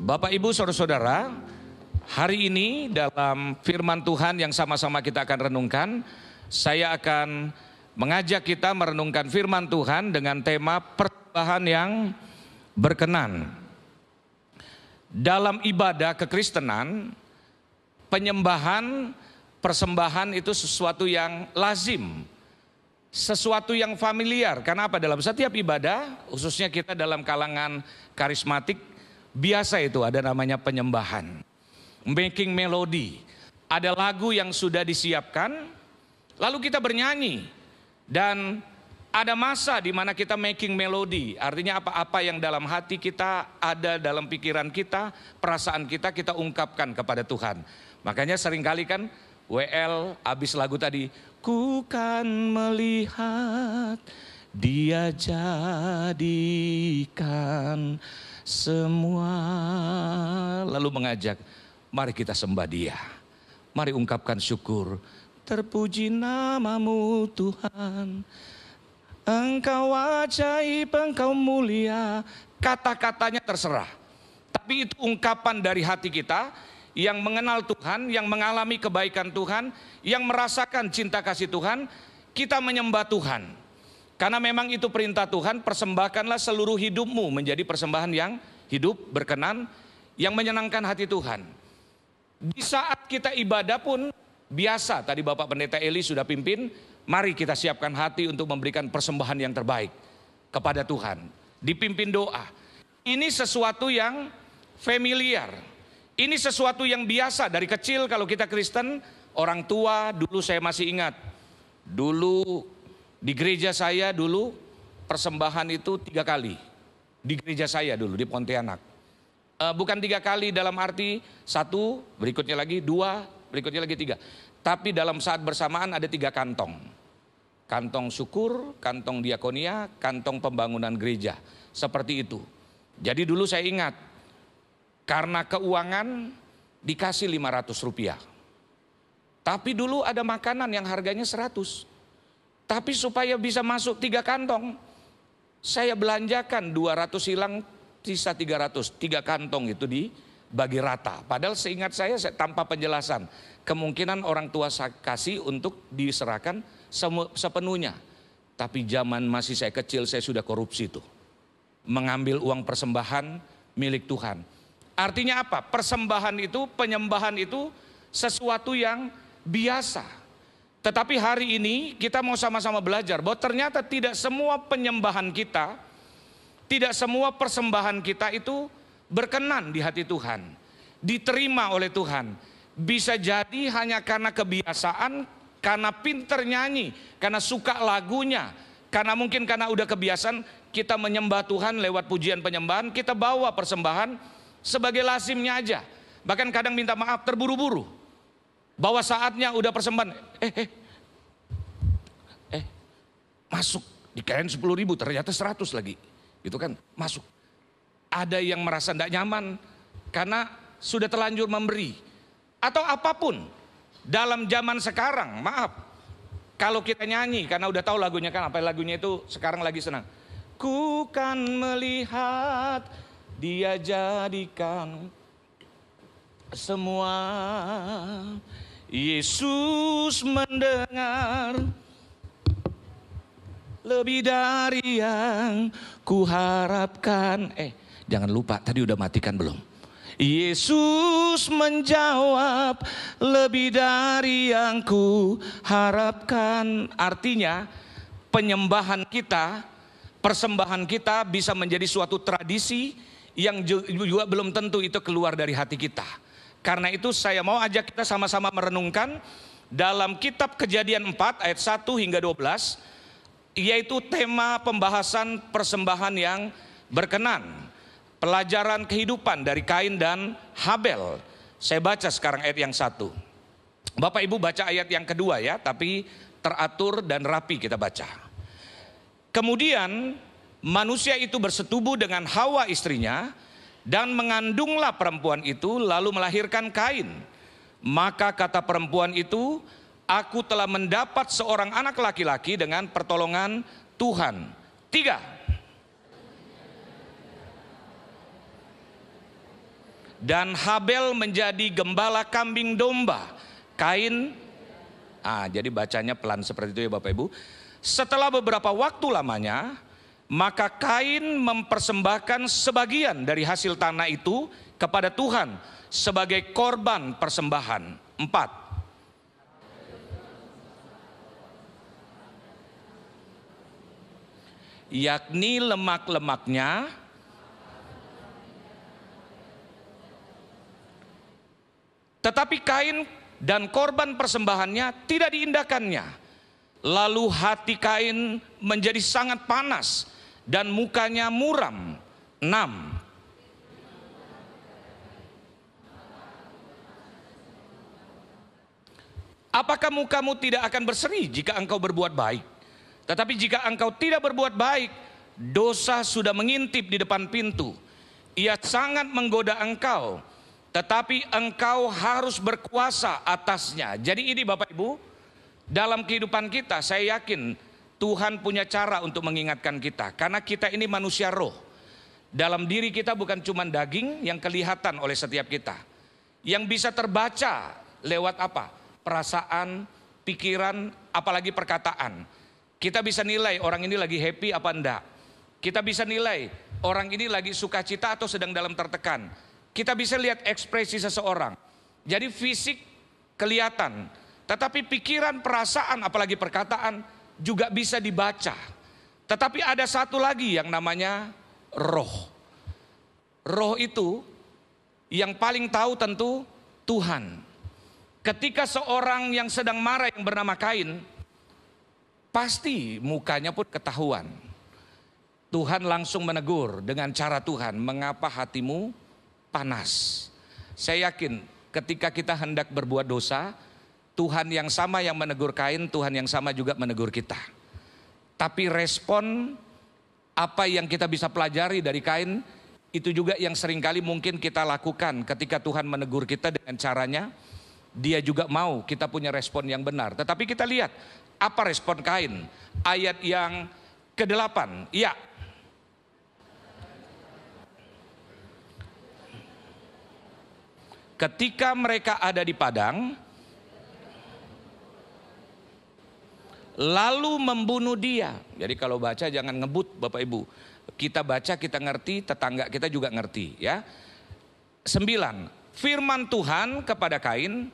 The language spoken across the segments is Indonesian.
Bapak, Ibu, Saudara-saudara, hari ini dalam firman Tuhan yang sama-sama kita akan renungkan, saya akan mengajak kita merenungkan firman Tuhan dengan tema persembahan yang berkenan. Dalam ibadah kekristenan, penyembahan, persembahan itu sesuatu yang lazim, sesuatu yang familiar. Karena apa? Dalam setiap ibadah, khususnya kita dalam kalangan karismatik, biasa itu ada namanya penyembahan, making melody. Ada lagu yang sudah disiapkan, lalu kita bernyanyi. Dan ada masa di mana kita making melody, artinya apa-apa yang dalam hati kita, ada dalam pikiran kita, perasaan kita, kita ungkapkan kepada Tuhan. Makanya seringkali kan WL habis lagu tadi, ku kan melihat Dia jadikan semua, lalu mengajak, mari kita sembah Dia, mari ungkapkan syukur. Terpuji namamu Tuhan, Engkau ajaib, Engkau mulia. Kata-katanya terserah, tapi itu ungkapan dari hati kita yang mengenal Tuhan, yang mengalami kebaikan Tuhan, yang merasakan cinta kasih Tuhan. Kita menyembah Tuhan, karena memang itu perintah Tuhan. Persembahkanlah seluruh hidupmu menjadi persembahan yang hidup, berkenan, yang menyenangkan hati Tuhan. Di saat kita ibadah pun biasa, tadi Bapak Pendeta Eli sudah pimpin, mari kita siapkan hati untuk memberikan persembahan yang terbaik kepada Tuhan. Dipimpin doa. Ini sesuatu yang familiar. Ini sesuatu yang biasa dari kecil kalau kita Kristen. Orang tua dulu saya masih ingat. Dulu di gereja saya dulu persembahan itu 3 kali. Di gereja saya dulu di Pontianak. Bukan 3 kali dalam arti 1, berikutnya lagi 2, berikutnya lagi 3. Tapi dalam saat bersamaan ada 3 kantong. Kantong syukur, kantong diakonia, kantong pembangunan gereja. Seperti itu. Jadi dulu saya ingat, karena keuangan dikasih 500 rupiah. Tapi dulu ada makanan yang harganya 100. Tapi supaya bisa masuk 3 kantong, saya belanjakan 200 hilang, sisa 300. 3 kantong itu dibagi rata. Padahal seingat saya tanpa penjelasan. Kemungkinan orang tua saya kasih untuk diserahkan sepenuhnya. Tapi zaman masih saya kecil, saya sudah korupsi tuh. Mengambil uang persembahan milik Tuhan. Artinya apa? Persembahan itu, penyembahan itu sesuatu yang biasa. Tetapi hari ini kita mau sama-sama belajar bahwa ternyata tidak semua penyembahan kita, tidak semua persembahan kita itu berkenan di hati Tuhan, diterima oleh Tuhan. Bisa jadi hanya karena kebiasaan, karena pinter nyanyi, karena suka lagunya, karena mungkin karena udah kebiasaan kita menyembah Tuhan lewat pujian penyembahan, kita bawa persembahan sebagai lazimnya aja. Bahkan kadang minta maaf terburu-buru, bahwa saatnya udah persembahan, masuk, dikain 10.000 ternyata 100 lagi, itu kan masuk. Ada yang merasa tidak nyaman karena sudah terlanjur memberi. Atau apapun dalam zaman sekarang, maaf, kalau kita nyanyi karena udah tahu lagunya kan, apa lagunya itu sekarang lagi senang. Ku kan melihat Dia jadikan semua, Yesus mendengar lebih dari yang kuharapkan. Jangan lupa tadi udah matikan belum? Yesus menjawab lebih dari yang ku harapkan. Artinya penyembahan kita, persembahan kita bisa menjadi suatu tradisi yang juga belum tentu itu keluar dari hati kita. Karena itu saya mau ajak kita sama-sama merenungkan dalam kitab Kejadian 4 ayat 1 hingga 12, yaitu tema pembahasan persembahan yang berkenan. Pelajaran kehidupan dari Kain dan Habel. Saya baca sekarang ayat yang 1. Bapak Ibu baca ayat yang kedua ya, tapi teratur dan rapi kita baca. Kemudian manusia itu bersetubuh dengan Hawa istrinya, dan mengandunglah perempuan itu lalu melahirkan Kain. Maka kata perempuan itu, aku telah mendapat seorang anak laki-laki dengan pertolongan Tuhan. 3. dan Habel menjadi gembala kambing domba. Kain, jadi bacanya pelan seperti itu ya Bapak Ibu. Setelah beberapa waktu lamanya, maka Kain mempersembahkan sebagian dari hasil tanah itu kepada Tuhan sebagai korban persembahan. 4. Yakni lemak-lemaknya tetapi Kain dan korban persembahannya tidak diindahkannya. Lalu hati Kain menjadi sangat panas dan mukanya muram. 6. Apakah mukamu tidak akan berseri jika engkau berbuat baik? Tetapi jika engkau tidak berbuat baik, dosa sudah mengintip di depan pintu. Ia sangat menggoda engkau, tetapi engkau harus berkuasa atasnya. Jadi ini Bapak Ibu, dalam kehidupan kita saya yakin Tuhan punya cara untuk mengingatkan kita. Karena kita ini manusia roh. Dalam diri kita bukan cuma daging yang kelihatan oleh setiap kita. Yang bisa terbaca lewat apa? Perasaan, pikiran, apalagi perkataan. Kita bisa nilai orang ini lagi happy apa enggak. Kita bisa nilai orang ini lagi sukacita atau sedang dalam tertekan. Kita bisa lihat ekspresi seseorang. Jadi fisik kelihatan, tetapi pikiran, perasaan, apalagi perkataan juga bisa dibaca. Tetapi ada satu lagi yang namanya roh. Roh itu yang paling tahu tentu Tuhan. Ketika seorang yang sedang marah yang bernama Kain, pasti mukanya pun ketahuan. Tuhan langsung menegur dengan cara Tuhan, mengapa hatimu panas? Saya yakin ketika kita hendak berbuat dosa, Tuhan yang sama yang menegur Kain, Tuhan yang sama juga menegur kita. Tapi respon apa yang kita bisa pelajari dari Kain, itu juga yang seringkali mungkin kita lakukan ketika Tuhan menegur kita dengan caranya. Dia juga mau kita punya respon yang benar. Tetapi kita lihat apa respon Kain. Ayat yang ke-8. Ya. Ketika mereka ada di padang, lalu membunuh dia. Jadi kalau baca jangan ngebut Bapak Ibu. Kita baca kita ngerti, tetangga kita juga ngerti ya. 9. Firman Tuhan kepada Kain,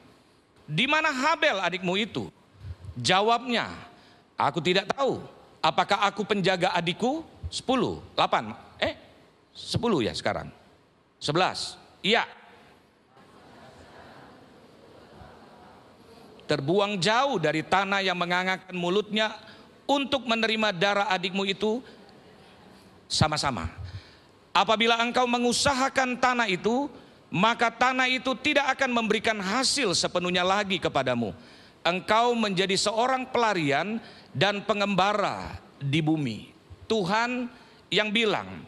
di mana Habel adikmu itu? Jawabnya, aku tidak tahu. Apakah aku penjaga adikku? 10. 8. 10 ya sekarang. 11. Iya. Terbuang jauh dari tanah yang mengangakkan mulutnya untuk menerima darah adikmu itu sama-sama. Apabila engkau mengusahakan tanah itu, maka tanah itu tidak akan memberikan hasil sepenuhnya lagi kepadamu. Engkau menjadi seorang pelarian dan pengembara di bumi. Tuhan yang bilang,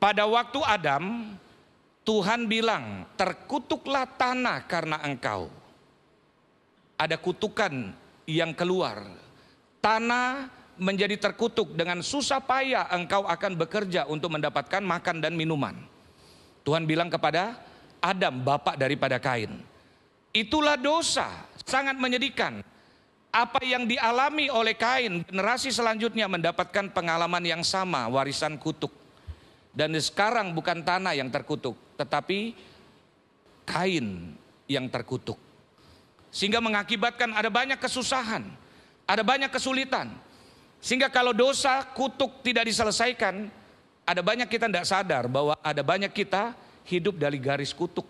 pada waktu Adam, Tuhan bilang, terkutuklah tanah karena engkau. Ada kutukan yang keluar. Tanah menjadi terkutuk, dengan susah payah engkau akan bekerja untuk mendapatkan makan dan minuman. Tuhan bilang kepada Adam, bapak daripada Kain. Itulah dosa, sangat menyedihkan. Apa yang dialami oleh Kain, generasi selanjutnya mendapatkan pengalaman yang sama, warisan kutuk. Dan sekarang bukan tanah yang terkutuk, tetapi Kain yang terkutuk. Sehingga mengakibatkan ada banyak kesusahan, ada banyak kesulitan. Sehingga kalau dosa, kutuk tidak diselesaikan, ada banyak kita tidak sadar bahwa ada banyak kita hidup dari garis kutuk.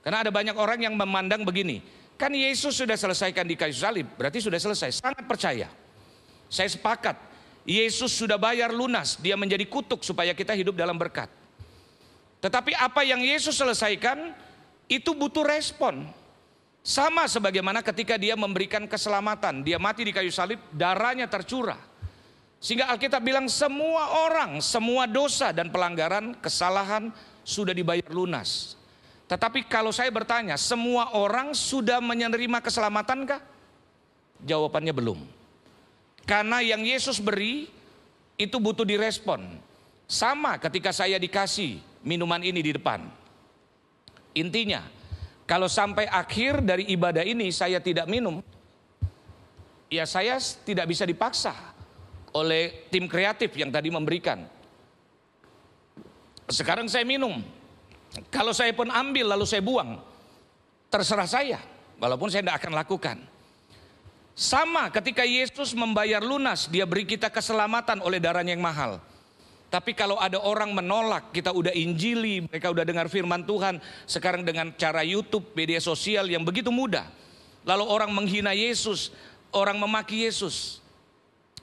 Karena ada banyak orang yang memandang begini, kan Yesus sudah selesaikan di kayu salib, berarti sudah selesai. Sangat percaya, saya sepakat, Yesus sudah bayar lunas, dia menjadi kutuk supaya kita hidup dalam berkat. Tetapi apa yang Yesus selesaikan, itu butuh respon. Sama sebagaimana ketika dia memberikan keselamatan, dia mati di kayu salib, darahnya tercurah. Sehingga Alkitab bilang semua orang, semua dosa dan pelanggaran, kesalahan sudah dibayar lunas. Tetapi kalau saya bertanya, semua orang sudah menerima keselamatankah? Jawabannya belum. Karena yang Yesus beri itu butuh direspon. Sama ketika saya dikasih minuman ini di depan. Intinya, kalau sampai akhir dari ibadah ini saya tidak minum, ya saya tidak bisa dipaksa oleh tim kreatif yang tadi memberikan. Sekarang saya minum. Kalau saya pun ambil lalu saya buang, terserah saya, walaupun saya tidak akan lakukan. Sama ketika Yesus membayar lunas, dia beri kita keselamatan oleh darahnya yang mahal. Tapi kalau ada orang menolak, kita udah injili, mereka udah dengar firman Tuhan, sekarang dengan cara YouTube, media sosial yang begitu mudah. Lalu orang menghina Yesus, orang memaki Yesus.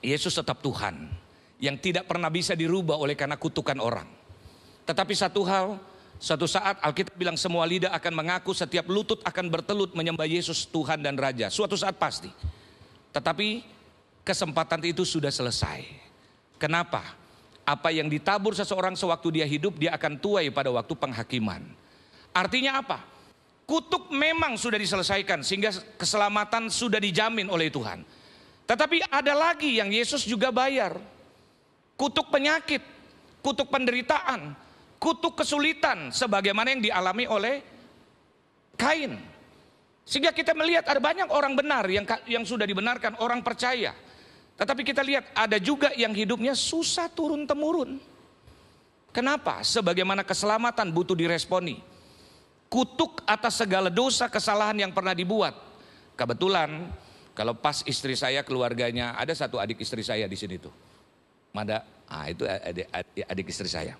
Yesus tetap Tuhan, yang tidak pernah bisa dirubah oleh karena kutukan orang. Tetapi satu hal, suatu saat Alkitab bilang semua lidah akan mengaku, setiap lutut akan bertelut menyembah Yesus Tuhan dan Raja. Suatu saat pasti. Tetapi kesempatan itu sudah selesai. Kenapa? Apa yang ditabur seseorang sewaktu dia hidup, dia akan tuai pada waktu penghakiman. Artinya apa? Kutuk memang sudah diselesaikan sehingga keselamatan sudah dijamin oleh Tuhan. Tetapi ada lagi yang Yesus juga bayar. Kutuk penyakit, kutuk penderitaan, kutuk kesulitan sebagaimana yang dialami oleh Kain. Sehingga kita melihat ada banyak orang benar yang sudah dibenarkan, orang percaya. Tetapi kita lihat ada juga yang hidupnya susah turun-temurun. Kenapa? Sebagaimana keselamatan butuh diresponi. Kutuk atas segala dosa kesalahan yang pernah dibuat. Kebetulan kalau pas istri saya keluarganya, ada satu adik istri saya di sini tuh. Itu adik istri saya.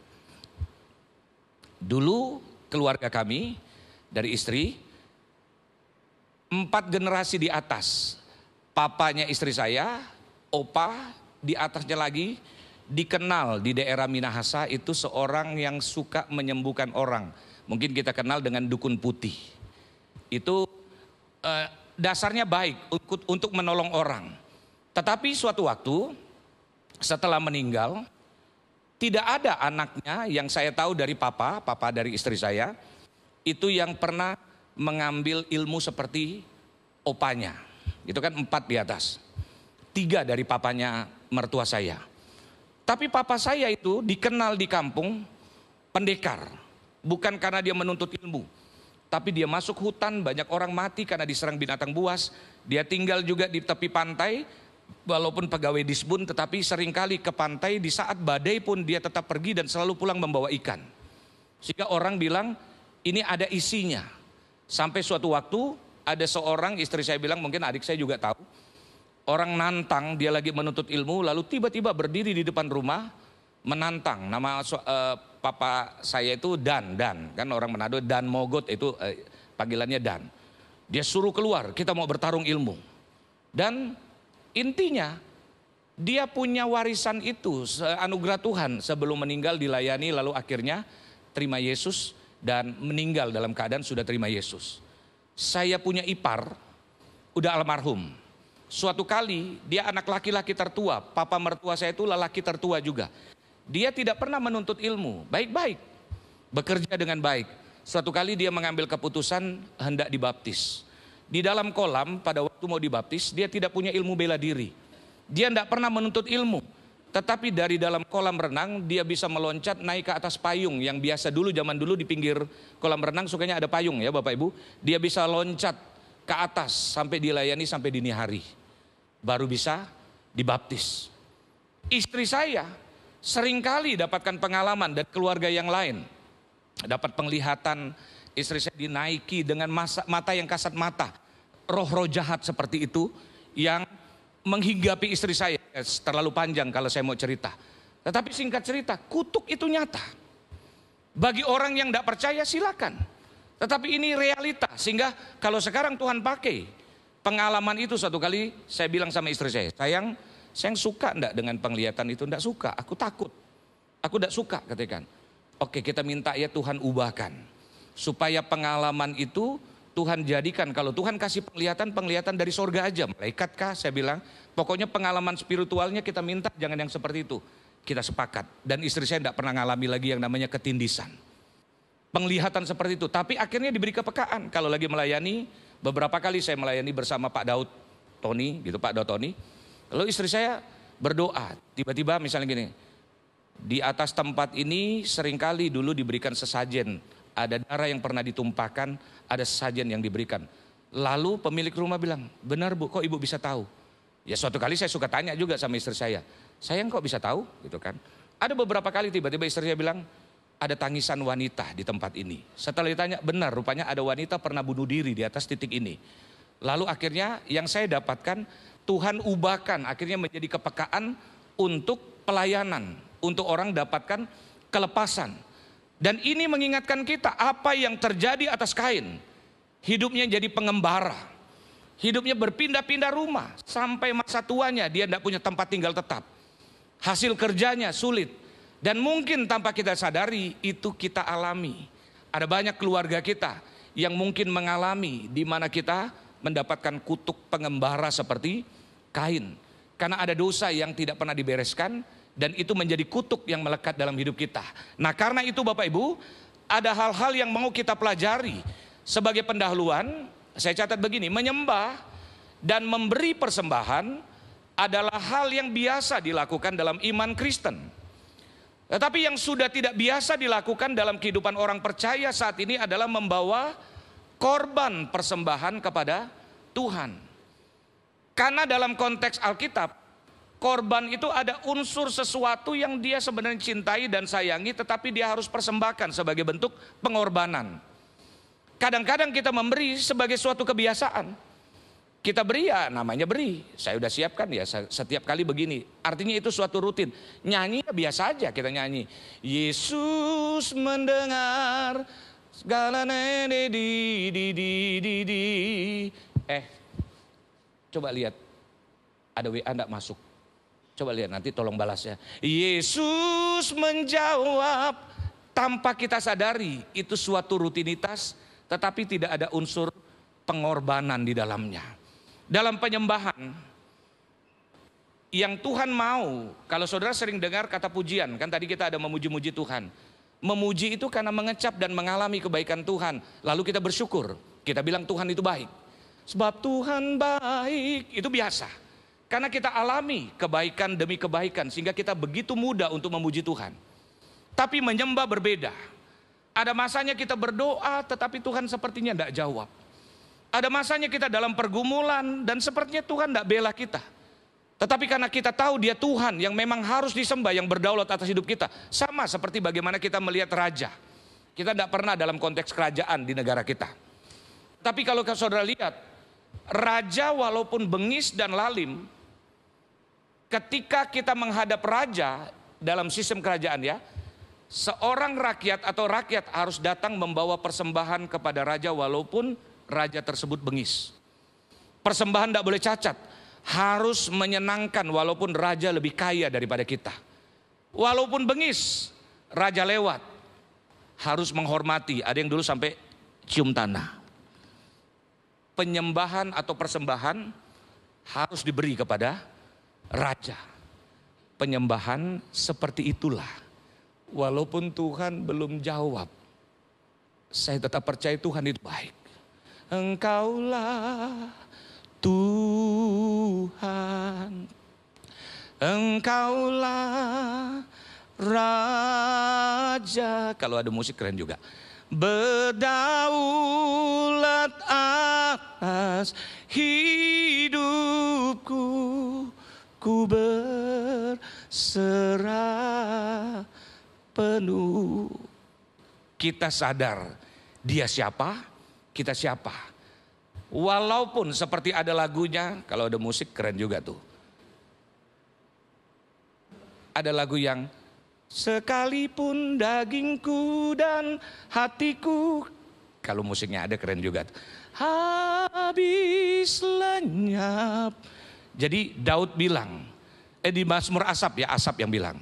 Dulu keluarga kami dari istri 4 generasi di atas. Papanya istri saya, opa, di atasnya lagi dikenal di daerah Minahasa itu seorang yang suka menyembuhkan orang. Mungkin kita kenal dengan dukun putih. Itu dasarnya baik untuk menolong orang. Tetapi suatu waktu setelah meninggal, tidak ada anaknya yang saya tahu dari papa dari istri saya, itu yang pernah mengambil ilmu seperti opanya. Itu kan 4 di atas. 3 dari papanya mertua saya. Tapi papa saya itu dikenal di kampung pendekar. Bukan karena dia menuntut ilmu, tapi dia masuk hutan, banyak orang mati karena diserang binatang buas. Dia tinggal juga di tepi pantai, walaupun pegawai disbun, tetapi seringkali ke pantai di saat badai pun dia tetap pergi dan selalu pulang membawa ikan. Sehingga orang bilang ini ada isinya. Sampai suatu waktu ada seorang, istri saya bilang, mungkin adik saya juga tahu, orang nantang, dia lagi menuntut ilmu, lalu tiba-tiba berdiri di depan rumah menantang. Nama papa saya itu Dan, kan orang Manado, Dan Mogot itu panggilannya Dan. Dia suruh keluar, kita mau bertarung ilmu. Dan intinya dia punya warisan itu, anugerah Tuhan, sebelum meninggal dilayani, lalu akhirnya terima Yesus dan meninggal dalam keadaan sudah terima Yesus. Saya punya ipar, udah almarhum. Suatu kali dia anak laki-laki tertua, papa mertua saya itu lelaki tertua juga. Dia tidak pernah menuntut ilmu, baik-baik, bekerja dengan baik. Suatu kali dia mengambil keputusan hendak dibaptis. Di dalam kolam pada waktu mau dibaptis, dia tidak punya ilmu bela diri. Dia tidak pernah menuntut ilmu. Tetapi dari dalam kolam renang dia bisa meloncat naik ke atas payung yang biasa dulu, zaman dulu di pinggir kolam renang sukanya ada payung ya Bapak Ibu. Dia bisa loncat ke atas sampai dilayani sampai dini hari. Baru bisa dibaptis. Istri saya seringkali dapatkan pengalaman dan keluarga yang lain. Dapat penglihatan, istri saya dinaiki dengan mata yang kasat mata. Roh-roh jahat seperti itu yang menghinggapi istri saya. Terlalu panjang kalau saya mau cerita. Tetapi singkat cerita, kutuk itu nyata. Bagi orang yang tidak percaya silakan. Tetapi ini realita. Sehingga kalau sekarang Tuhan pakai pengalaman itu, satu kali saya bilang sama istri saya, sayang suka enggak dengan penglihatan itu? Enggak suka, aku takut. Aku enggak suka, katakan. Oke, kita minta ya Tuhan ubahkan. Supaya pengalaman itu Tuhan jadikan, kalau Tuhan kasih penglihatan dari sorga aja, malaikat kah? Saya bilang, pokoknya pengalaman spiritualnya kita minta jangan yang seperti itu. Kita sepakat. Dan istri saya tidak pernah ngalami lagi yang namanya ketindisan. Penglihatan seperti itu. Tapi akhirnya diberi kepekaan. Kalau lagi melayani, beberapa kali saya melayani bersama Pak Daud Tony, gitu Pak Daud Tony. Lalu istri saya berdoa, tiba-tiba misalnya gini, di atas tempat ini seringkali dulu diberikan sesajen ada darah yang pernah ditumpahkan, ada sajian yang diberikan. Lalu pemilik rumah bilang, benar Bu, kok ibu bisa tahu? Ya suatu kali saya suka tanya juga sama istri saya, sayang kok bisa tahu gitu kan. Ada beberapa kali tiba-tiba istri saya bilang, ada tangisan wanita di tempat ini. Setelah ditanya, benar rupanya ada wanita pernah bunuh diri di atas titik ini. Lalu akhirnya yang saya dapatkan, Tuhan ubahkan akhirnya menjadi kepekaan untuk pelayanan, untuk orang dapatkan kelepasan. Dan ini mengingatkan kita apa yang terjadi atas Kain. Hidupnya jadi pengembara, hidupnya berpindah-pindah rumah, sampai masa tuanya dia tidak punya tempat tinggal tetap. Hasil kerjanya sulit, dan mungkin tanpa kita sadari itu kita alami. Ada banyak keluarga kita yang mungkin mengalami di mana kita mendapatkan kutuk pengembara seperti Kain. Karena ada dosa yang tidak pernah dibereskan, dan itu menjadi kutuk yang melekat dalam hidup kita. Nah karena itu Bapak Ibu, ada hal-hal yang mau kita pelajari. Sebagai pendahuluan, saya catat begini, menyembah dan memberi persembahan adalah hal yang biasa dilakukan dalam iman Kristen. Tetapi yang sudah tidak biasa dilakukan dalam kehidupan orang percaya saat ini adalah membawa korban persembahan kepada Tuhan. Karena dalam konteks Alkitab, korban itu ada unsur sesuatu yang dia sebenarnya cintai dan sayangi, tetapi dia harus persembahkan sebagai bentuk pengorbanan. Kadang-kadang kita memberi sebagai suatu kebiasaan. Kita beri ya namanya beri. Saya udah siapkan ya setiap kali begini. Artinya itu suatu rutin. Nyanyi ya biasa aja kita nyanyi. Yesus mendengar segala di. Coba lihat. Ada WA enggak masuk. Coba lihat nanti tolong balas ya. Yesus menjawab, tanpa kita sadari itu suatu rutinitas, tetapi tidak ada unsur pengorbanan di dalamnya. Dalam penyembahan yang Tuhan mau, kalau saudara sering dengar kata pujian, kan tadi kita ada memuji-muji Tuhan. Memuji itu karena mengecap dan mengalami kebaikan Tuhan, lalu kita bersyukur, kita bilang Tuhan itu baik. Sebab Tuhan baik, itu biasa. Karena kita alami kebaikan demi kebaikan, sehingga kita begitu mudah untuk memuji Tuhan. Tapi menyembah berbeda. Ada masanya kita berdoa tetapi Tuhan sepertinya tidak jawab. Ada masanya kita dalam pergumulan dan sepertinya Tuhan tidak bela kita. Tetapi karena kita tahu dia Tuhan yang memang harus disembah, yang berdaulat atas hidup kita. Sama seperti bagaimana kita melihat raja. Kita tidak pernah dalam konteks kerajaan di negara kita. Tapi kalau saudara lihat, raja walaupun bengis dan lalim, ketika kita menghadap raja dalam sistem kerajaan ya, seorang rakyat atau rakyat harus datang membawa persembahan kepada raja walaupun raja tersebut bengis. Persembahan tidak boleh cacat, harus menyenangkan walaupun raja lebih kaya daripada kita. Walaupun bengis, raja lewat, harus menghormati. Ada yang dulu sampai cium tanah. Penyembahan atau persembahan harus diberi kepada raja. Penyembahan seperti itulah. Walaupun Tuhan belum jawab, saya tetap percaya Tuhan itu baik. Engkaulah Tuhan, Engkaulah Raja. Kalau ada musik keren juga. Berdaulat atas hidupku, ku berserah penuh. Kita sadar dia siapa, kita siapa. Walaupun seperti ada lagunya, kalau ada musik keren juga tuh. Ada lagu yang sekalipun dagingku dan hatiku, kalau musiknya ada keren juga tuh. Habis lenyap. Jadi Daud bilang, di Mazmur Asaf ya, Asaf yang bilang,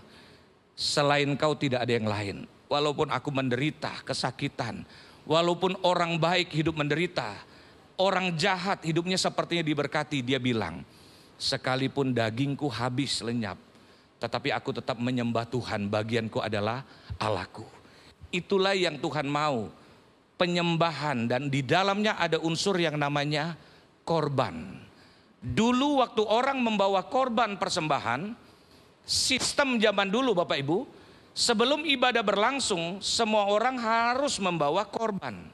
selain kau tidak ada yang lain. Walaupun aku menderita kesakitan, walaupun orang baik hidup menderita, orang jahat hidupnya sepertinya diberkati. Dia bilang, sekalipun dagingku habis lenyap, tetapi aku tetap menyembah Tuhan, bagianku adalah Allahku. Itulah yang Tuhan mau, penyembahan, dan di dalamnya ada unsur yang namanya korban. Dulu waktu orang membawa korban persembahan, sistem zaman dulu Bapak Ibu, sebelum ibadah berlangsung, semua orang harus membawa korban.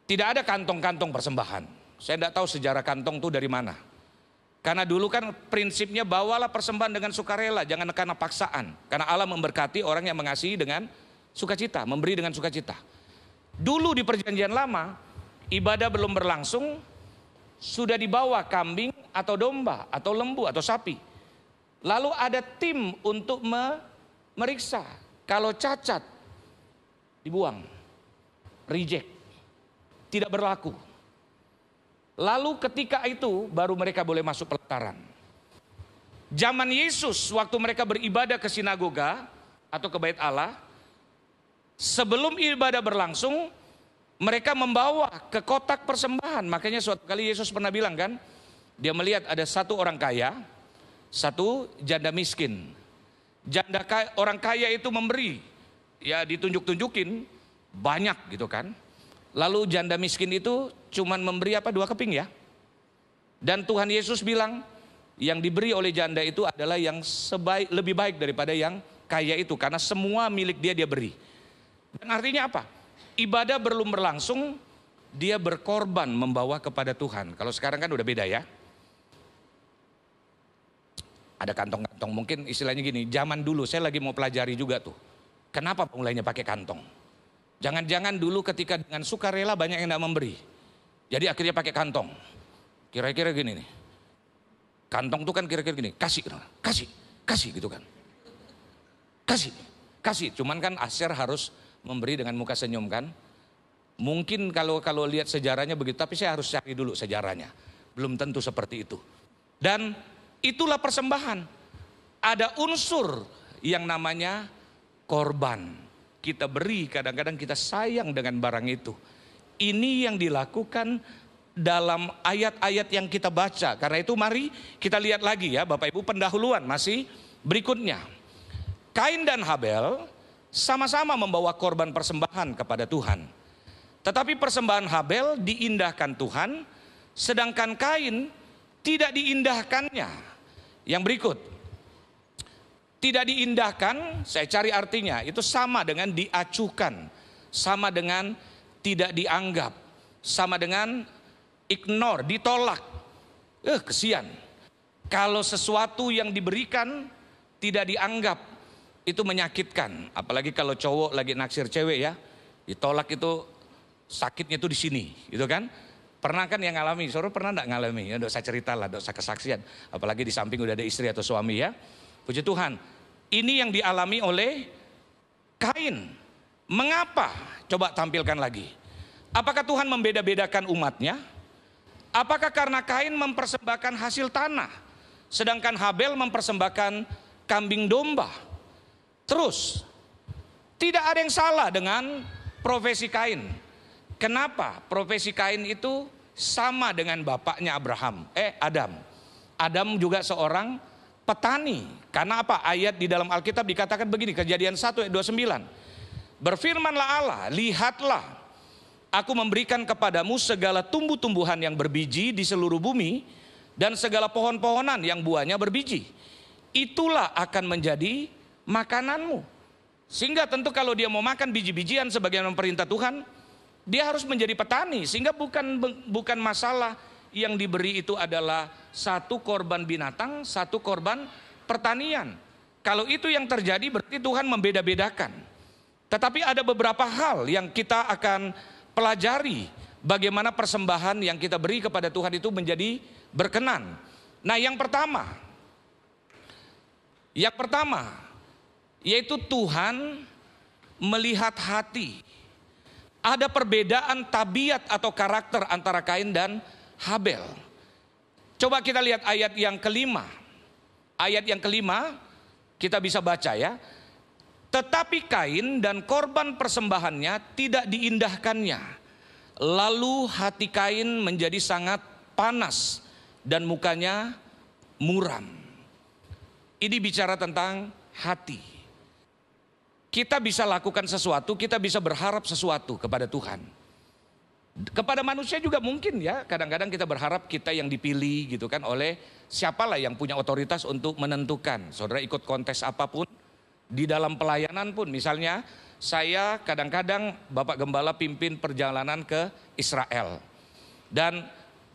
Tidak ada kantong-kantong persembahan. Saya tidak tahu sejarah kantong itu dari mana. Karena dulu kan prinsipnya bawalah persembahan dengan sukarela, jangan karena paksaan. Karena Allah memberkati orang yang mengasihi dengan sukacita, memberi dengan sukacita. Dulu di perjanjian lama, ibadah belum berlangsung, sudah dibawa kambing atau domba atau lembu atau sapi. Lalu ada tim untuk meriksa. Kalau cacat, dibuang, reject, tidak berlaku. Lalu ketika itu baru mereka boleh masuk pelataran. Zaman Yesus waktu mereka beribadah ke sinagoga atau ke bait Allah, sebelum ibadah berlangsung, mereka membawa ke kotak persembahan. Makanya suatu kali Yesus pernah bilang kan, dia melihat ada satu orang kaya, satu janda miskin. Orang kaya itu memberi, ya ditunjuk-tunjukin banyak gitu kan. Lalu janda miskin itu cuman memberi 2 keping ya. Dan Tuhan Yesus bilang, yang diberi oleh janda itu adalah yang lebih baik daripada yang kaya itu. Karena semua milik dia beri. Dan artinya apa? Ibadah belum berlangsung, dia berkorban membawa kepada Tuhan. Kalau sekarang kan udah beda ya. Ada kantong-kantong, mungkin istilahnya gini, zaman dulu saya lagi mau pelajari juga tuh. Kenapa mulainya pakai kantong? Jangan-jangan dulu ketika dengan sukarela banyak yang tidak memberi. Jadi akhirnya pakai kantong. Kira-kira gini nih. Kantong tuh kan kira-kira gini, kasih gitu kan. Kasih. Cuman kan Asher harus memberi dengan muka senyum kan. Mungkin kalau lihat sejarahnya begitu, tapi saya harus cari dulu sejarahnya. Belum tentu seperti itu. Dan itulah persembahan. Ada unsur yang namanya korban. Kita beri, kadang-kadang kita sayang dengan barang itu. Ini yang dilakukan dalam ayat-ayat yang kita baca. Karena itu mari kita lihat lagi ya Bapak Ibu, pendahuluan masih berikutnya. Kain dan Habel sama-sama membawa korban persembahan kepada Tuhan. Tetapi persembahan Habel diindahkan Tuhan, sedangkan Kain tidak diindahkannya. Yang berikut, tidak diindahkan, saya cari artinya, itu sama dengan diacuhkan, sama dengan tidak dianggap, sama dengan ignore, ditolak. Kesian. Kalau sesuatu yang diberikan tidak dianggap, itu menyakitkan. Apalagi kalau cowok lagi naksir cewek ya, ditolak itu sakitnya itu di sini, gitu kan? Pernah kan yang ngalami? Saudara pernah enggak ngalami? Ya, dosa cerita lah, dosa kesaksian. Apalagi di samping udah ada istri atau suami ya. Puji Tuhan. Ini yang dialami oleh Kain. Mengapa? Coba tampilkan lagi. Apakah Tuhan membeda-bedakan umatnya? Apakah karena Kain mempersembahkan hasil tanah, sedangkan Habel mempersembahkan kambing domba? Terus, tidak ada yang salah dengan profesi Kain. Kenapa? Profesi Kain itu sama dengan bapaknya Adam. Adam juga seorang petani. Karena apa? Ayat di dalam Alkitab dikatakan begini, Kejadian 1 ayat 29. Berfirmanlah Allah, lihatlah, aku memberikan kepadamu segala tumbuh-tumbuhan yang berbiji di seluruh bumi, dan segala pohon-pohonan yang buahnya berbiji. Itulah akan menjadi makananmu. Sehingga tentu kalau dia mau makan biji-bijian sebagaimana perintah Tuhan, dia harus menjadi petani. Sehingga bukan masalah yang diberi itu adalah satu korban binatang, satu korban pertanian. Kalau itu yang terjadi berarti Tuhan membeda-bedakan. Tetapi ada beberapa hal yang kita akan pelajari bagaimana persembahan yang kita beri kepada Tuhan itu menjadi berkenan. Nah, yang pertama yaitu Tuhan melihat hati. Ada perbedaan tabiat atau karakter antara Kain dan Habel. Coba kita lihat ayat yang kelima. Ayat yang kelima kita bisa baca ya. Tetapi Kain dan korban persembahannya tidak diindahkannya. Lalu hati Kain menjadi sangat panas dan mukanya muram. Ini bicara tentang hati. Kita bisa lakukan sesuatu, kita bisa berharap sesuatu kepada Tuhan. Kepada manusia juga mungkin ya, kadang-kadang kita berharap kita yang dipilih gitu kan oleh siapalah yang punya otoritas untuk menentukan. Saudara ikut kontes apapun, Di dalam pelayanan pun, misalnya saya kadang-kadang Bapak Gembala pimpin perjalanan ke Israel. Dan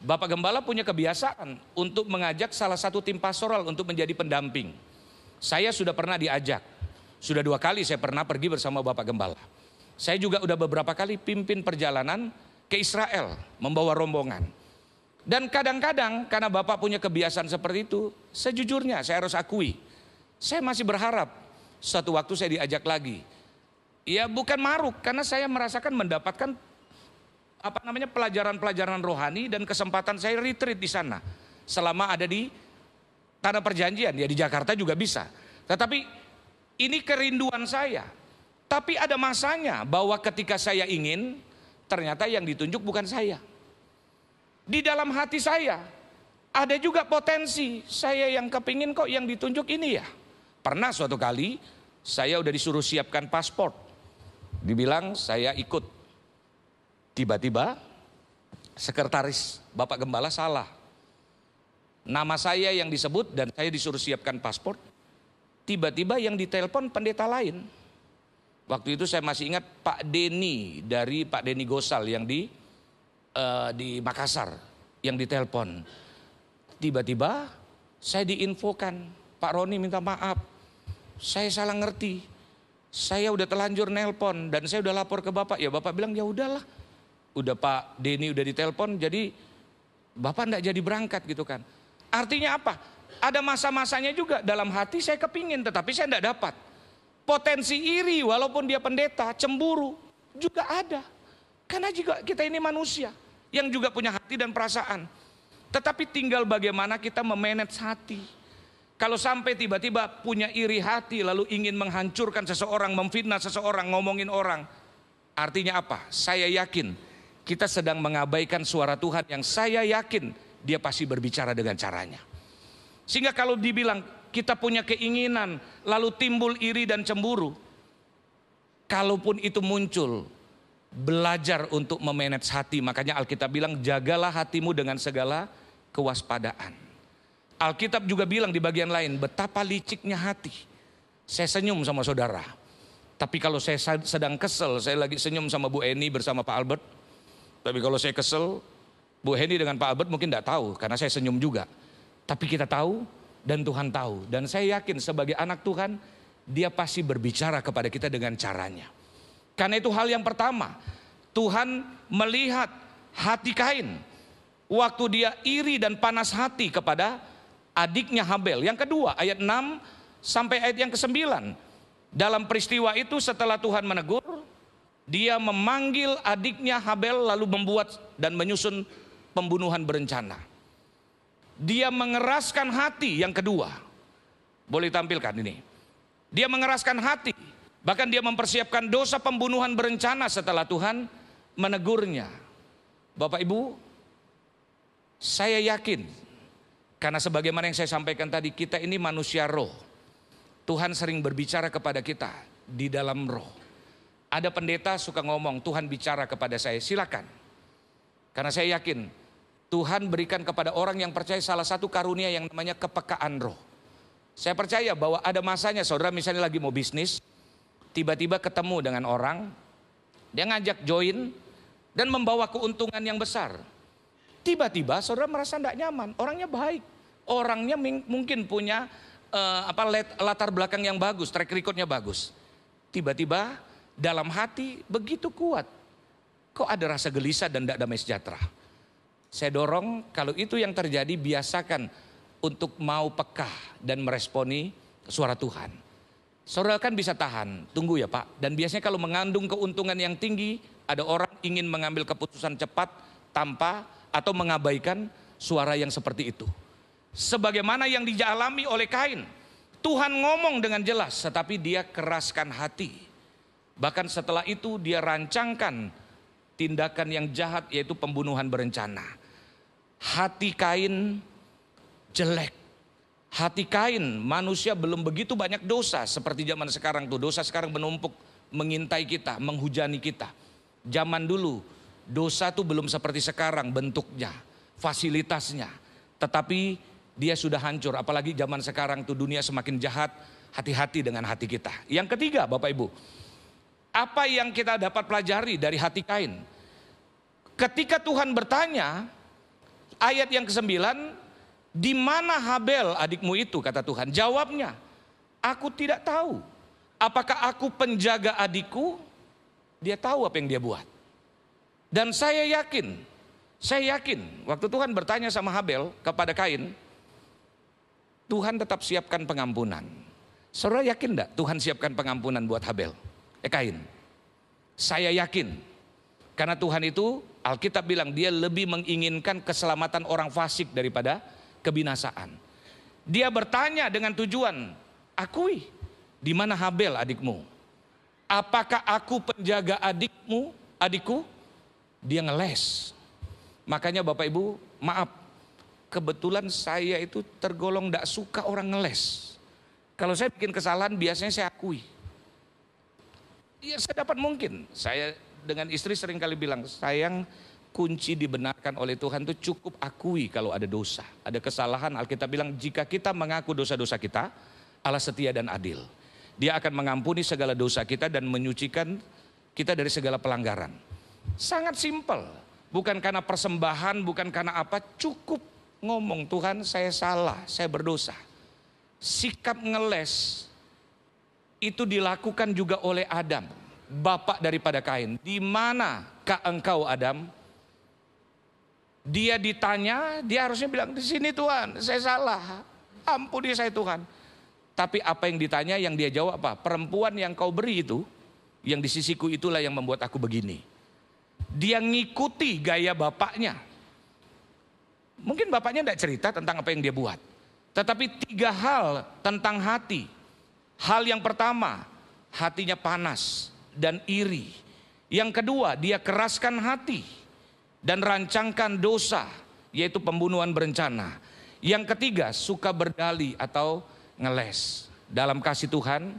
Bapak Gembala punya kebiasaan untuk mengajak salah satu tim pastoral untuk menjadi pendamping. Saya sudah pernah diajak, sudah 2 kali saya pernah pergi bersama Bapak Gembala. Saya juga udah beberapa kali pimpin perjalanan ke Israel, membawa rombongan. Dan kadang-kadang karena Bapak punya kebiasaan seperti itu, sejujurnya saya harus akui, saya masih berharap suatu waktu saya diajak lagi. Ya bukan maruk, karena saya merasakan mendapatkan pelajaran-pelajaran rohani dan kesempatan saya retreat di sana selama ada di tanah perjanjian. Ya di Jakarta juga bisa. Tetapi ini kerinduan saya. Tapi ada masanya bahwa ketika saya ingin, ternyata yang ditunjuk bukan saya. Di dalam hati saya ada juga potensi saya yang kepingin kok yang ditunjuk ini ya. Pernah suatu kali saya udah disuruh siapkan paspor. Dibilang saya ikut. Tiba-tiba sekretaris Bapak Gembala salah. Nama saya yang disebut dan saya disuruh siapkan paspor. Tiba-tiba yang ditelepon pendeta lain. Waktu itu saya masih ingat Pak Denny dari Pak Denny Gosal yang di Makassar yang ditelepon. Tiba-tiba saya diinfokan, Pak Roni minta maaf. Saya salah ngerti. Saya udah telanjur nelpon dan saya udah lapor ke Bapak. Ya Bapak bilang ya udahlah. Udah Pak Denny udah ditelepon jadi Bapak enggak jadi berangkat gitu kan. Artinya apa? Ada masa-masanya juga dalam hati saya kepingin tetapi saya enggak dapat. Potensi iri walaupun dia pendeta, cemburu juga ada. Karena juga kita ini manusia yang juga punya hati dan perasaan. Tetapi tinggal bagaimana kita memanage hati. Kalau sampai tiba-tiba punya iri hati lalu ingin menghancurkan seseorang, memfitnah seseorang, ngomongin orang. Artinya apa? Saya yakin kita sedang mengabaikan suara Tuhan yang saya yakin dia pasti berbicara dengan caranya. Sehingga kalau dibilang kita punya keinginan lalu timbul iri dan cemburu. Kalaupun itu muncul, belajar untuk memanage hati. Makanya Alkitab bilang jagalah hatimu dengan segala kewaspadaan. Alkitab juga bilang di bagian lain, betapa liciknya hati. Saya senyum sama saudara. Tapi kalau saya sedang kesel, saya lagi senyum sama Bu Eni bersama Pak Albert. Tapi kalau saya kesel, Bu Eni dengan Pak Albert mungkin tidak tahu, karena saya senyum juga. Tapi kita tahu dan Tuhan tahu. Dan saya yakin sebagai anak Tuhan, dia pasti berbicara kepada kita dengan caranya. Karena itu hal yang pertama, Tuhan melihat hati Kain. Waktu dia iri dan panas hati kepada adiknya Habel. Yang kedua ayat 6 sampai ayat yang ke-9. Dalam peristiwa itu setelah Tuhan menegur, dia memanggil adiknya Habel lalu membuat dan menyusun pembunuhan berencana. Dia mengeraskan hati yang kedua. Boleh tampilkan ini. Dia mengeraskan hati. Bahkan dia mempersiapkan dosa pembunuhan berencana setelah Tuhan menegurnya. Bapak Ibu, saya yakin karena sebagaimana yang saya sampaikan tadi, kita ini manusia roh. Tuhan sering berbicara kepada kita di dalam roh. Ada pendeta suka ngomong, Tuhan bicara kepada saya, silakan. Karena saya yakin, Tuhan berikan kepada orang yang percaya salah satu karunia yang namanya kepekaan roh. Saya percaya bahwa ada masanya, saudara misalnya lagi mau bisnis, tiba-tiba ketemu dengan orang, dia ngajak join, dan membawa keuntungan yang besar. Tiba-tiba saudara merasa tidak nyaman, orangnya baik, orangnya mungkin punya latar belakang yang bagus, track recordnya bagus. Tiba-tiba dalam hati begitu kuat, kok ada rasa gelisah dan tidak damai sejahtera. Saya dorong kalau itu yang terjadi biasakan untuk mau peka dan meresponi suara Tuhan. Saudara kan bisa tahan, tunggu ya Pak. Dan biasanya kalau mengandung keuntungan yang tinggi, ada orang ingin mengambil keputusan cepat tanpa atau mengabaikan suara yang seperti itu. Sebagaimana yang dialami oleh Kain. Tuhan ngomong dengan jelas, tetapi dia keraskan hati. Bahkan setelah itu dia rancangkan tindakan yang jahat, yaitu pembunuhan berencana. Hati Kain jelek. Hati Kain, manusia belum begitu banyak dosa seperti zaman sekarang tuh. Dosa sekarang menumpuk, mengintai kita, menghujani kita. Zaman dulu dosa tuh belum seperti sekarang bentuknya, fasilitasnya. Tetapi dia sudah hancur, apalagi zaman sekarang tuh dunia semakin jahat. hati-hati dengan hati kita. Yang ketiga, Bapak Ibu, apa yang kita dapat pelajari dari hati Kain? Ketika Tuhan bertanya, ayat yang ke-9, di mana Habel adikmu itu, kata Tuhan. Jawabnya, aku tidak tahu. Apakah aku penjaga adikku? Dia tahu apa yang dia buat. Dan saya yakin waktu Tuhan bertanya sama Habel kepada Kain, Tuhan tetap siapkan pengampunan. Saudara yakin enggak Tuhan siapkan pengampunan buat Habel? Kain. Saya yakin. Karena Tuhan itu, Alkitab bilang dia lebih menginginkan keselamatan orang fasik daripada kebinasaan. Dia bertanya dengan tujuan, akui, di mana Habel adikmu? Apakah aku penjaga adikku? Dia ngeles. Makanya Bapak Ibu, maaf, kebetulan saya itu tergolong tidak suka orang ngeles. Kalau saya bikin kesalahan biasanya saya akui. Ya saya dapat mungkin. Saya dengan istri sering kali bilang, sayang, kunci dibenarkan oleh Tuhan itu cukup akui kalau ada dosa. Ada kesalahan, Alkitab bilang jika kita mengaku dosa-dosa kita, Allah setia dan adil. Dia akan mengampuni segala dosa kita dan menyucikan kita dari segala pelanggaran. Sangat simpel. Bukan karena persembahan, bukan karena apa, cukup ngomong, Tuhan saya salah, saya berdosa. Sikap ngeles itu dilakukan juga oleh Adam, bapak daripada Kain. Di manakah engkau Adam? Dia ditanya, dia harusnya bilang, di sini Tuhan, saya salah, ampuni saya Tuhan. Tapi apa yang ditanya, yang dia jawab apa? Perempuan yang kau beri itu, yang di sisiku itulah yang membuat aku begini. Dia ngikuti gaya bapaknya. Mungkin bapaknya tidak cerita tentang apa yang dia buat. Tetapi 3 hal tentang hati. Hal yang pertama, hatinya panas dan iri. Yang kedua, dia keraskan hati dan rancangkan dosa, yaitu pembunuhan berencana. Yang ketiga, suka berdalih atau ngeles. Dalam kasih Tuhan,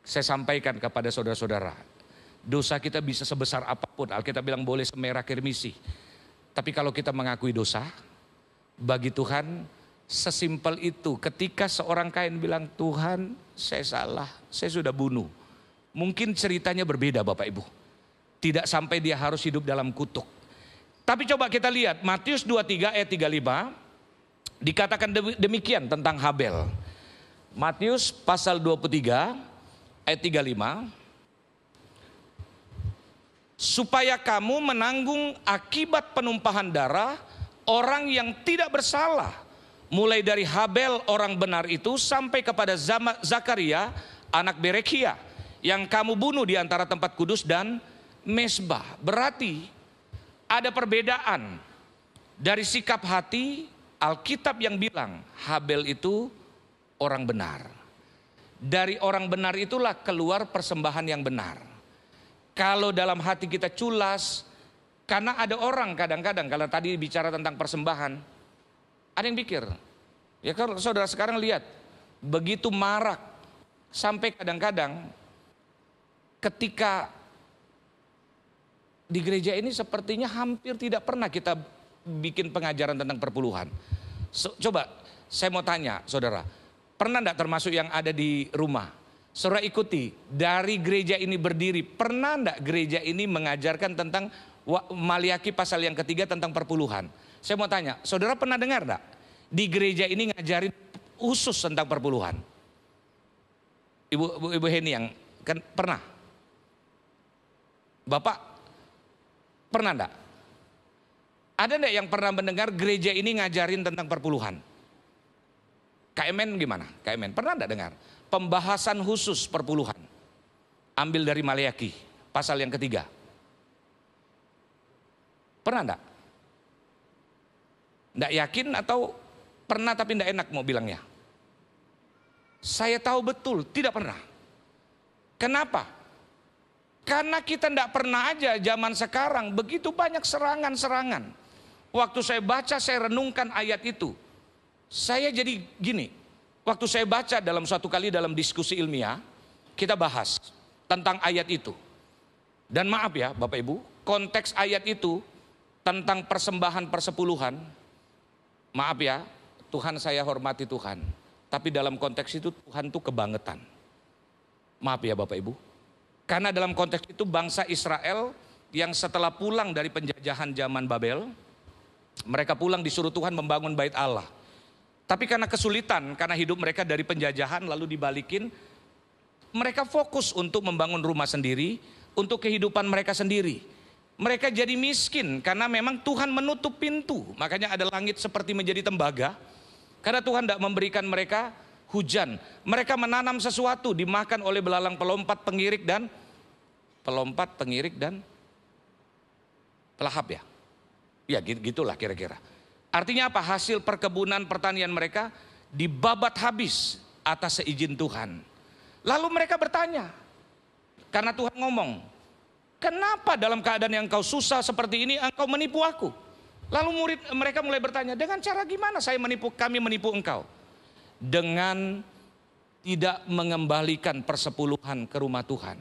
saya sampaikan kepada saudara-saudara, dosa kita bisa sebesar apapun. Alkitab bilang boleh semerah kirmisi. Tapi kalau kita mengakui dosa, bagi Tuhan sesimpel itu. Ketika seorang Kain bilang, Tuhan saya salah, saya sudah bunuh. Mungkin ceritanya berbeda Bapak Ibu. Tidak sampai dia harus hidup dalam kutuk. Tapi coba kita lihat Matius 23 ayat 35. Dikatakan demikian tentang Habel. Matius pasal 23 ayat 35. Supaya kamu menanggung akibat penumpahan darah orang yang tidak bersalah. Mulai dari Habel orang benar itu sampai kepada Zakaria anak Berekia yang kamu bunuh di antara tempat kudus dan mezbah. Berarti ada perbedaan dari sikap hati. Alkitab yang bilang Habel itu orang benar. Dari orang benar itulah keluar persembahan yang benar. Kalau dalam hati kita culas, karena ada orang kadang-kadang kalau tadi bicara tentang persembahan, ada yang pikir, ya kalau saudara sekarang lihat, begitu marak, sampai kadang-kadang ketika di gereja ini sepertinya hampir tidak pernah kita bikin pengajaran tentang perpuluhan. Coba saya mau tanya saudara, pernah enggak termasuk yang ada di rumah? Saudara ikuti, dari gereja ini berdiri, pernah enggak gereja ini mengajarkan tentang Maliaki pasal yang ketiga tentang perpuluhan? Saya mau tanya, saudara pernah dengar enggak? Di gereja ini ngajarin khusus tentang perpuluhan. Ibu Heni yang kan pernah? Bapak pernah enggak? Ada enggak yang pernah mendengar gereja ini ngajarin tentang perpuluhan? KMN gimana? KMN pernah enggak dengar? Pembahasan khusus perpuluhan. Ambil dari Maliaki pasal yang ketiga. Pernah enggak? Enggak yakin atau pernah tapi enggak enak mau bilangnya? Saya tahu betul tidak pernah. Kenapa? Karena kita enggak pernah aja zaman sekarang begitu banyak serangan-serangan. Waktu saya baca, saya renungkan ayat itu. Saya jadi gini, waktu saya baca dalam suatu kali dalam diskusi ilmiah, kita bahas tentang ayat itu. Dan maaf ya Bapak Ibu, konteks ayat itu tentang persembahan persepuluhan, maaf ya, Tuhan saya hormati Tuhan. Tapi dalam konteks itu Tuhan tuh kebangetan. Maaf ya Bapak Ibu. Karena dalam konteks itu bangsa Israel yang setelah pulang dari penjajahan zaman Babel, mereka pulang disuruh Tuhan membangun bait Allah. Tapi karena kesulitan, karena hidup mereka dari penjajahan lalu dibalikin, mereka fokus untuk membangun rumah sendiri, untuk kehidupan mereka sendiri. Mereka jadi miskin karena memang Tuhan menutup pintu. Makanya ada langit seperti menjadi tembaga. Karena Tuhan tidak memberikan mereka hujan. Mereka menanam sesuatu dimakan oleh belalang pelompat, pengirik dan pelahap ya. Ya gitulah kira-kira. Artinya apa? Hasil perkebunan pertanian mereka dibabat habis atas seizin Tuhan. Lalu mereka bertanya, karena Tuhan ngomong, kenapa dalam keadaan yang engkau susah seperti ini engkau menipu aku? Lalu mereka mulai bertanya, dengan cara gimana kami menipu engkau? Dengan tidak mengembalikan persepuluhan ke rumah Tuhan.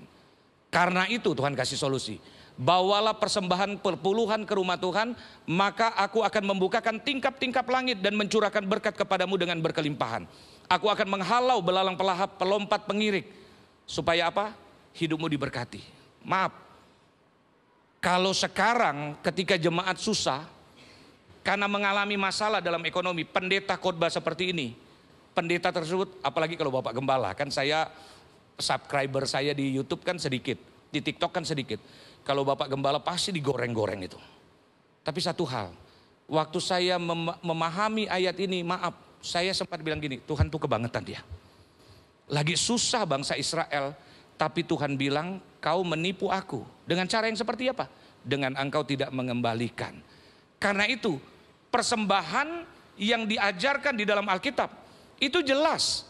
Karena itu Tuhan kasih solusi. Bawalah persembahan perpuluhan ke rumah Tuhan, maka aku akan membukakan tingkap-tingkap langit dan mencurahkan berkat kepadamu dengan berkelimpahan. Aku akan menghalau belalang pelahap, pelompat, pengirik. Supaya apa? Hidupmu diberkati. Maaf, kalau sekarang ketika jemaat susah, karena mengalami masalah dalam ekonomi, pendeta khotbah seperti ini, pendeta tersebut, apalagi kalau Bapak Gembala, kan saya, subscriber saya di YouTube kan sedikit, di TikTok kan sedikit. Kalau Bapak Gembala pasti digoreng-goreng itu. Tapi satu hal, waktu saya memahami ayat ini, maaf, saya sempat bilang gini, Tuhan tuh kebangetan dia. Lagi susah bangsa Israel, tapi Tuhan bilang, kau menipu aku. Dengan cara yang seperti apa? Dengan engkau tidak mengembalikan. Karena itu, persembahan yang diajarkan di dalam Alkitab, itu jelas.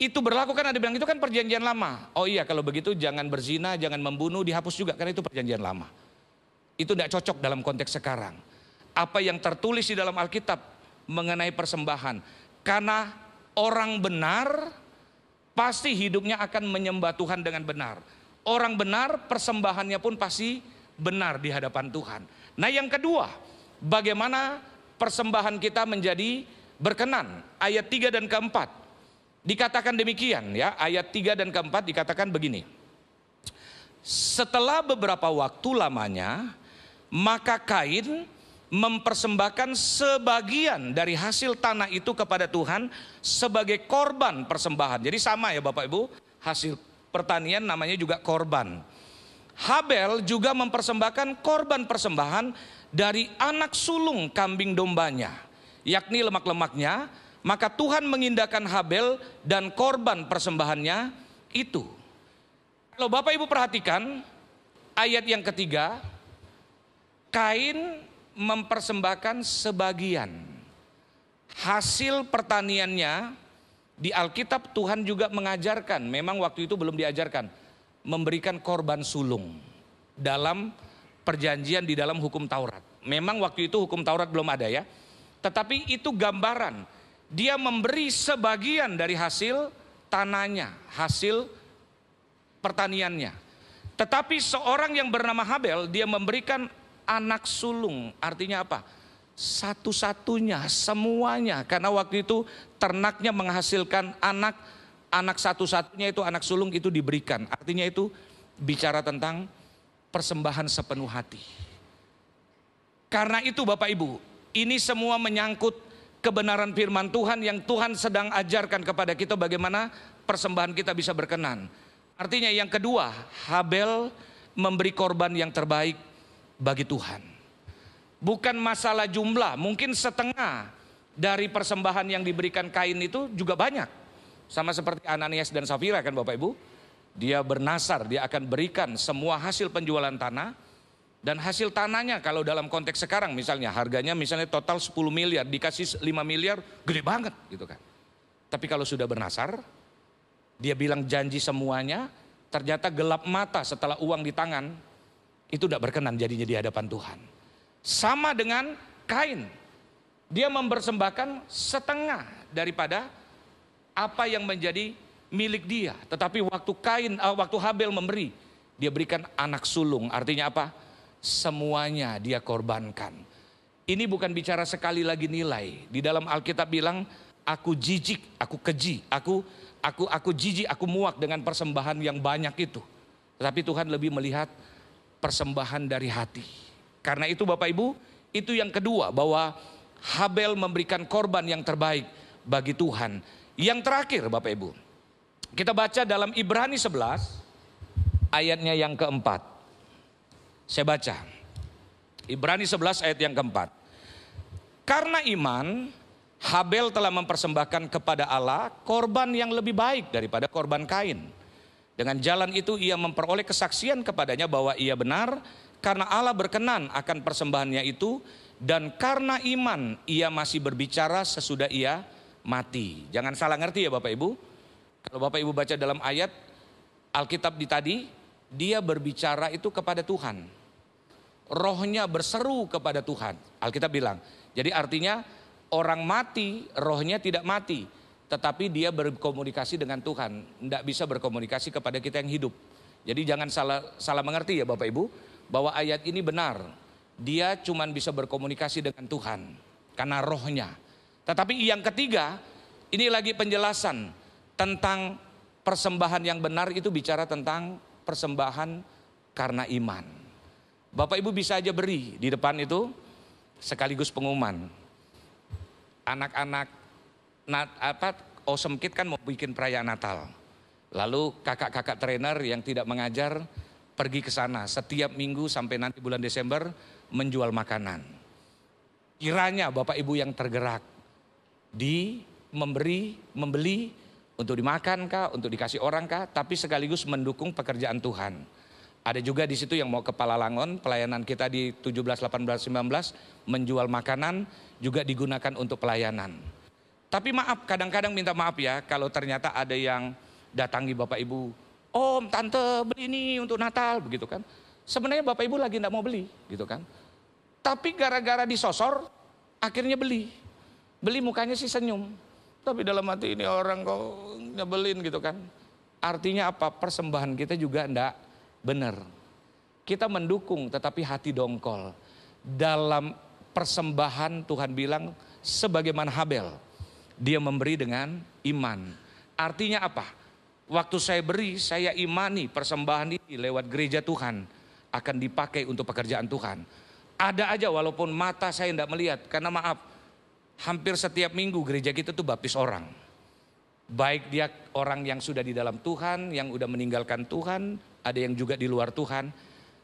Itu berlaku kan, ada bilang itu kan perjanjian lama. Oh iya, kalau begitu jangan berzina, jangan membunuh, dihapus juga, karena itu perjanjian lama. Itu tidak cocok dalam konteks sekarang. Apa yang tertulis di dalam Alkitab mengenai persembahan. Karena orang benar pasti hidupnya akan menyembah Tuhan dengan benar. Orang benar persembahannya pun pasti benar di hadapan Tuhan. Nah yang kedua, bagaimana persembahan kita menjadi berkenan. Ayat 3 dan keempat. Dikatakan demikian ya, ayat 3 dan keempat dikatakan begini. Setelah beberapa waktu lamanya, maka Kain mempersembahkan sebagian dari hasil tanah itu kepada Tuhan sebagai korban persembahan. Jadi sama ya Bapak Ibu, hasil pertanian namanya juga korban. Habel juga mempersembahkan korban persembahan dari anak sulung kambing dombanya, yakni lemak-lemaknya. Maka Tuhan mengindahkan Habel dan korban persembahannya itu. Kalau Bapak Ibu perhatikan ayat yang ketiga, Kain mempersembahkan sebagian hasil pertaniannya. Di Alkitab Tuhan juga mengajarkan, memang waktu itu belum diajarkan, memberikan korban sulung dalam perjanjian di dalam hukum Taurat. Memang waktu itu hukum Taurat belum ada ya, tetapi itu gambaran. Dia memberi sebagian dari hasil tanahnya, hasil pertaniannya. Tetapi seorang yang bernama Habel, dia memberikan anak sulung. Artinya apa? Satu-satunya, semuanya. Karena waktu itu ternaknya menghasilkan anak, anak satu-satunya itu anak sulung itu diberikan. Artinya itu bicara tentang persembahan sepenuh hati. Karena itu Bapak Ibu, ini semua menyangkut kebenaran firman Tuhan yang Tuhan sedang ajarkan kepada kita bagaimana persembahan kita bisa berkenan. Artinya yang kedua, Habel memberi korban yang terbaik bagi Tuhan. Bukan masalah jumlah, mungkin setengah dari persembahan yang diberikan Kain itu juga banyak. Sama seperti Ananias dan Safira kan Bapak Ibu. Dia bernasar, dia akan berikan semua hasil penjualan tanah. Dan hasil tanahnya kalau dalam konteks sekarang misalnya harganya misalnya total 10 miliar dikasih 5 miliar gede banget gitu kan. Tapi kalau sudah bernasar, dia bilang janji semuanya, ternyata gelap mata setelah uang di tangan, itu tidak berkenan jadinya di hadapan Tuhan. Sama dengan Kain, dia mempersembahkan setengah daripada apa yang menjadi milik dia. Tetapi waktu Habel memberi, dia berikan anak sulung. Artinya apa? Semuanya dia korbankan. Ini bukan bicara sekali lagi nilai. Di dalam Alkitab bilang Aku jijik, aku keji, aku jijik, aku muak dengan persembahan yang banyak itu. Tetapi Tuhan lebih melihat persembahan dari hati. Karena itu Bapak Ibu, itu yang kedua, bahwa Habel memberikan korban yang terbaik bagi Tuhan. Yang terakhir Bapak Ibu, kita baca dalam Ibrani 11 ayatnya yang keempat. Saya baca Ibrani 11 ayat yang keempat. Karena iman, Habel telah mempersembahkan kepada Allah korban yang lebih baik daripada korban Kain. Dengan jalan itu ia memperoleh kesaksian kepadanya bahwa ia benar, karena Allah berkenan akan persembahannya itu, dan karena iman ia masih berbicara sesudah ia mati. Jangan salah ngerti ya Bapak Ibu. Kalau Bapak Ibu baca dalam ayat Alkitab di tadi, dia berbicara itu kepada Tuhan. Rohnya berseru kepada Tuhan. Alkitab bilang. Jadi artinya orang mati, rohnya tidak mati, tetapi dia berkomunikasi dengan Tuhan. Tidak bisa berkomunikasi kepada kita yang hidup. Jadi jangan salah mengerti ya Bapak Ibu, bahwa ayat ini benar. Dia cuma bisa berkomunikasi dengan Tuhan karena rohnya. Tetapi yang ketiga, ini lagi penjelasan tentang persembahan yang benar, itu bicara tentang persembahan karena iman. Bapak Ibu bisa aja beri di depan itu sekaligus pengumuman. Anak-anak Awesome Kid kan mau bikin perayaan Natal. Lalu kakak-kakak trainer yang tidak mengajar pergi ke sana setiap minggu sampai nanti bulan Desember menjual makanan. Kiranya Bapak Ibu yang tergerak di membeli untuk dimakan kah, untuk dikasih orang kah, tapi sekaligus mendukung pekerjaan Tuhan. Ada juga di situ yang mau ke Palalangon, pelayanan kita di 17, 18, 19 menjual makanan juga digunakan untuk pelayanan. Tapi maaf, kadang-kadang minta maaf ya kalau ternyata ada yang datangi Bapak Ibu, Om, Tante beli ini untuk Natal, begitu kan. Sebenarnya Bapak Ibu lagi enggak mau beli, gitu kan. Tapi gara-gara disosor, akhirnya beli. Beli mukanya sih senyum. Tapi dalam hati ini orang kok nyebelin gitu kan. Artinya apa? Persembahan kita juga enggak benar. Kita mendukung tetapi hati dongkol. Dalam persembahan Tuhan bilang sebagaimana Habel. Dia memberi dengan iman. Artinya apa? Waktu saya beri, saya imani persembahan ini lewat gereja Tuhan akan dipakai untuk pekerjaan Tuhan. Ada aja walaupun mata saya tidak melihat. Karena maaf, hampir setiap minggu gereja kita tuh baptis orang. Baik dia orang yang sudah di dalam Tuhan, yang udah meninggalkan Tuhan, ada yang juga di luar Tuhan.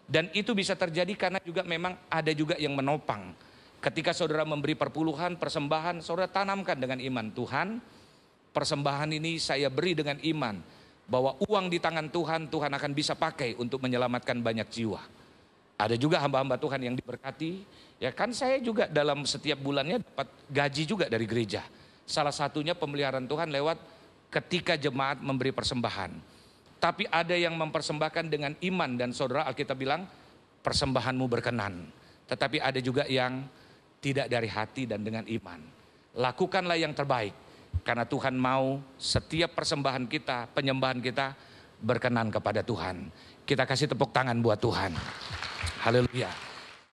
Dan itu bisa terjadi karena juga memang ada juga yang menopang. Ketika saudara memberi perpuluhan, persembahan, saudara tanamkan dengan iman. Tuhan, persembahan ini saya beri dengan iman. Bahwa uang di tangan Tuhan, Tuhan akan bisa pakai untuk menyelamatkan banyak jiwa. Ada juga hamba-hamba Tuhan yang diberkati. Ya kan saya juga dalam setiap bulannya dapat gaji juga dari gereja. Salah satunya pemeliharaan Tuhan lewat ketika jemaat memberi persembahan. Tapi ada yang mempersembahkan dengan iman dan saudara Alkitab bilang persembahanmu berkenan. Tetapi ada juga yang tidak dari hati dan dengan iman. Lakukanlah yang terbaik karena Tuhan mau setiap persembahan kita, penyembahan kita berkenan kepada Tuhan. Kita kasih tepuk tangan buat Tuhan. Haleluya.